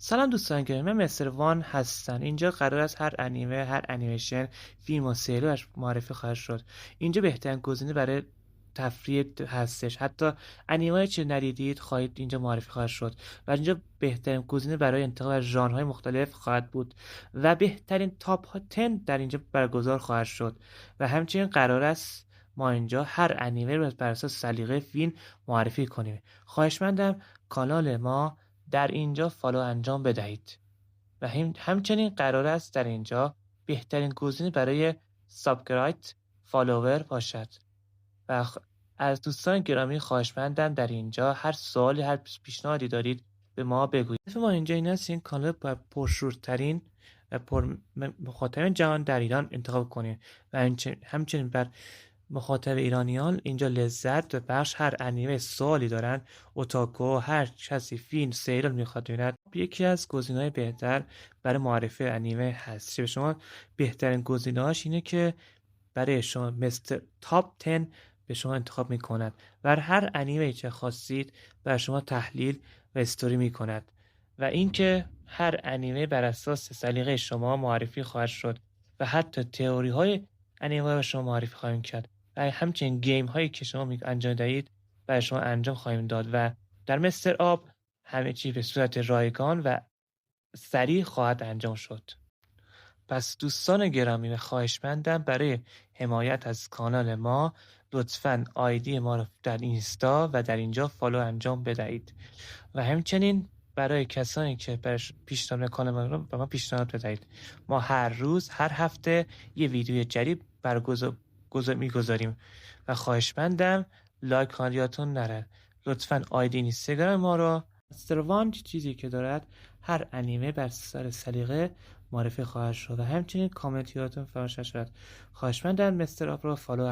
سلام دوستان گرامی، من مستر وان هستم. اینجا قرار است هر انیمه، هر انیمیشن، فیلم و سریال معرفی خواهد شد. اینجا بهترین گزینه برای تفریح هستش. حتی انیمه چه ندیدید خواهید اینجا معرفی خواهد شد و اینجا بهترین گزینه برای انتخاب از ژانرهای مختلف خواهد بود و بهترین تاپ 10 در اینجا برگزار خواهد شد و همچنین قرار است ما اینجا هر انیمه رو بر اساس سلیقه فیلم معرفی کنیم. خواهشمندم کانال ما در اینجا فالو انجام بدهید و همچنین قرار است در اینجا بهترین گزینه برای سابسکرایب فالوور باشد و از دوستان گرامی خواهشمندم در اینجا هر سوالی هر پیشنهادی دارید به ما بگویید. هدف ما اینجا این است این کانال با پرشورترین و مخاطبین جهان در ایران انتخاب کنیم و همچنین بر مخاطب ایرانیان اینجا لذت و بخش هر انیمه سوالی دارن، اوتاکو، هر کسی فیلم سریال میخواد ببیند، یکی از گزینه‌های بهتر برای معرفی انیمه هست. به شما بهترین گزینه‌هاش اینه که برای شما مثل تاپ 10 به شما انتخاب میکند و هر انیمه چه خواستید برای شما تحلیل و استوری میکند و اینکه هر انیمه بر اساس سلیقه شما معرفی خواهد شد و حتی تئوری های انیمه رو شما معرفی خواهیم کرد و همچنین گیم هایی که شما انجام دهید برای شما انجام خواهیم داد و در مستر آب همه چی به صورت رایگان و سریع خواهد انجام شد. پس دوستان گرامی و خواهشمندم برای حمایت از کانال ما لطفاً آیدی ما رو در اینستا و در اینجا فالو انجام بدهید و همچنین برای کسانی که پیشنهاد کانال ما رو به ما پیشنهاد بدهید. ما هر روز هر هفته یه ویدیو جدید میگذاریم و خواهشمندم لایک کانال یادتون نره. لطفاً آیدی اینستاگرام ما رو استروان چیزی که دارد هر انیمه بر سر سلیقه معرفی خواهد شد و همچنین کامنت یادتون فراموش نشود. خواهشمندم مستر آپ رو فالو